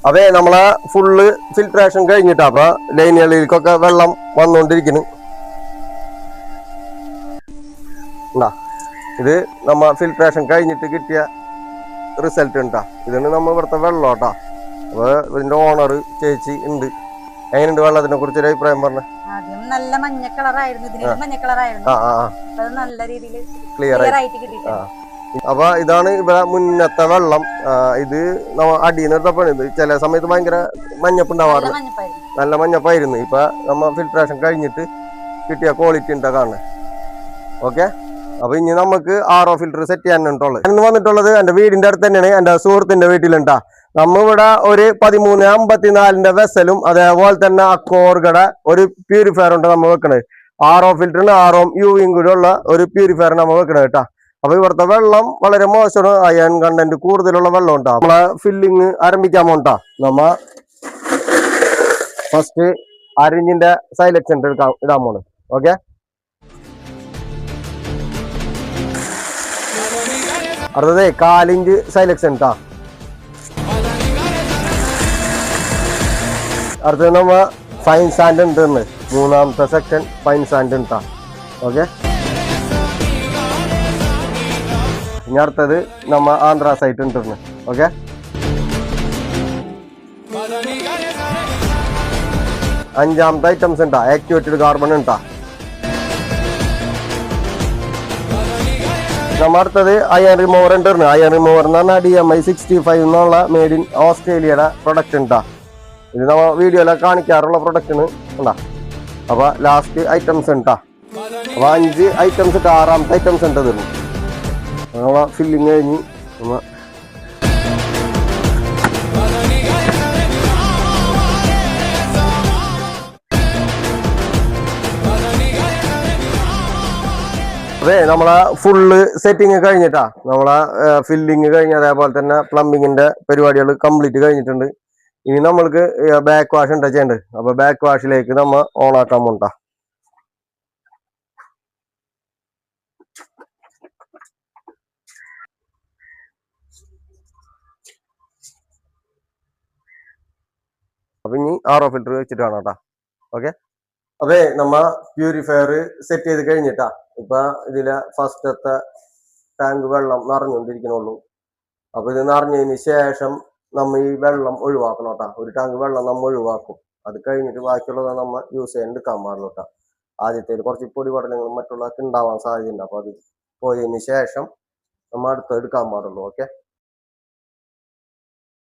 അതെ നമ്മളെ full filtration കഴിഞ്ഞിട്ടാ അപ്പൊ ലൈനുകളിലേക്കൊക്കെ വെള്ളം വന്നുകൊണ്ടിരിക്കുന്നു. ഇത് നമ്മ ഫിൽട്രേഷൻ കഴിഞ്ഞിട്ട് കിട്ടിയ റിസൾട്ട് ഉണ്ടാ. ഇതാണ് നമ്മ ഇവിടുത്തെ വെള്ളം കേട്ടാ. അപ്പൊ ഇതിന്റെ ഓണർ ചേച്ചി ഉണ്ട്. എങ്ങനെയുണ്ട് വെള്ളത്തിനെ കുറിച്ച് ഒരു അഭിപ്രായം പറഞ്ഞ? നല്ല മഞ്ഞ കളറായിരുന്നു, നല്ല രീതിയിൽ ക്ലിയർ ആയിട്ട്. അപ്പൊ ഇതാണ് ഇവിടെ മുന്നത്തെ വെള്ളം. ഇത് നമ്മ അടിയിൽ നിർത്തപ്പോഴ ഇത് ചില സമയത്ത് ഭയങ്കര മഞ്ഞപ്പുണ്ടാവാറുണ്ട്, നല്ല മഞ്ഞപ്പായിരുന്നു. ഇപ്പൊ നമ്മ ഫിൽട്രേഷൻ കഴിഞ്ഞിട്ട് കിട്ടിയ ക്വാളിറ്റി ഉണ്ടാ കാണുന്നത്. ഓക്കെ, അപ്പൊ ഇനി നമുക്ക് RO ഫിൽറ്റർ സെറ്റ് ചെയ്യാനുള്ളത്. ഇന്ന് വന്നിട്ടുള്ളത് എന്റെ വീടിന്റെ അടുത്ത് തന്നെയാണ്, എന്റെ സുഹൃത്തിന്റെ വീട്ടിലുണ്ടാ. നമ്മളിവിടെ ഒരു 1354 വെസലും അതേപോലെ തന്നെ അക്കോർഗയുടെ ഒരു പ്യൂരിഫയർ ഉണ്ട് നമ്മൾ വെക്കണത്. RO ഫിൽറ്ററിന് RO UV കൂടെ ഉള്ള ഒരു പ്യൂരിഫയർ നമ്മൾ വെക്കണത് കേട്ടാ. അപ്പൊ ഇവിടുത്തെ വെള്ളം വളരെ മോശമാണ്, അയൺ കണ്ടന്റ് കൂടുതലുള്ള വെള്ളം ഉണ്ടാ. നമ്മളെ ഫില്ലിങ് ആരംഭിക്കാൻ പോണ്ടാ. നമ്മ ഫസ്റ്റ് അരിഞ്ഞിന്റെ സൈലക്ഷൻ ഇടാൻ പോണ്. ഓക്കെ, അടുത്തത് 1/4 ഇഞ്ച് സൈലക്ഷൻ ട്ടാ. അടുത്തത് നമ്മ ഫൈൻ സാൻഡ് ഉണ്ട്, മൂന്നാമത്തെ സെക്ഷൻ ഫൈൻ സാൻഡ് ഉണ്ടാ. ഓക്കെ, ഇനി അടുത്തത് നമ്മ ആന്ത്രാസൈറ്റ് ഉണ്ട്. ഓക്കെ, അഞ്ചാമത്തെ ഐറ്റംസ് ഉണ്ടാ ആക്ടിവേറ്റഡ് കാർബൺ ഉണ്ടാ. നമ്മ അടുത്തത് അയൺ റിമൂവർ ഉണ്ട്. അയൺ റിമൂവർ എന്ന് പറഞ്ഞാൽ DMI 65 എന്നുള്ള മെയ്ഡ് ഇൻ ഓസ്ട്രേലിയയുടെ പ്രൊഡക്റ്റ് ഉണ്ടാ. ഇത് നമ്മ വീഡിയോയിലൊക്കെ കാണിക്കാറുള്ള പ്രൊഡക്റ്റിന് ഉണ്ടാ. അപ്പൊ ലാസ്റ്റ് ഐറ്റംസ് ഉണ്ടാ. അപ്പൊ 5 ഐറ്റംസ് ഇട്ട് 6ാമത്തെ ഐറ്റംസ് ഉണ്ട്. തരുന്നു നമ്മ ഫില്ലിങ് കഴിഞ്ഞ് നമ്മ അതെ നമ്മളെ ഫുള്ള് സെറ്റിങ് കഴിഞ്ഞിട്ടാ. നമ്മളെ ഫില്ലിങ് കഴിഞ്ഞ് അതേപോലെ തന്നെ പ്ലംബിങ്ങിന്റെ പരിപാടികൾ കംപ്ലീറ്റ് കഴിഞ്ഞിട്ടുണ്ട്. ഇനി നമ്മൾക്ക് ബാക്ക് വാഷ് ഉണ്ടാ ചെയ്യേണ്ടത്. അപ്പൊ ബാക്ക് വാഷിലേക്ക് നമ്മ ഓൺ ആക്കാൻ പോണ്ടാ. അപ്പൊ ഇനി RO ഫിൽറ്റർ വെച്ചിട്ട് കാണാം കേട്ടാ. ഓക്കെ, അതെ നമ്മ പ്യൂരിഫയർ സെറ്റ് ചെയ്ത് കഴിഞ്ഞിട്ടാ. ഇപ്പൊ ഇതിലെ ഫസ്റ്റത്തെ ടാങ്ക് വെള്ളം നിറഞ്ഞുകൊണ്ടിരിക്കണുള്ളൂ. അപ്പൊ ഇത് നിറഞ്ഞതിന് ശേഷം നമ്മ ഈ വെള്ളം ഒഴിവാക്കണം കേട്ടാ. ഒരു ടാങ്ക് വെള്ളം നമ്മ ഒഴിവാക്കും. അത് കഴിഞ്ഞിട്ട് ബാക്കിയുള്ളത് നമ്മ യൂസ് ചെയ്യാൻ എടുക്കാൻ പാടില്ല കേട്ടാ. ആദ്യത്തേത് കുറച്ച് പൊടി പടലങ്ങളും മറ്റുള്ളതൊക്കെ ഉണ്ടാവാൻ സാധ്യതയുണ്ട്. അപ്പൊ അത് പോയതിന് ശേഷം നമ്മ അടുത്ത് എടുക്കാൻ പാടുള്ളൂ. ഓക്കെ.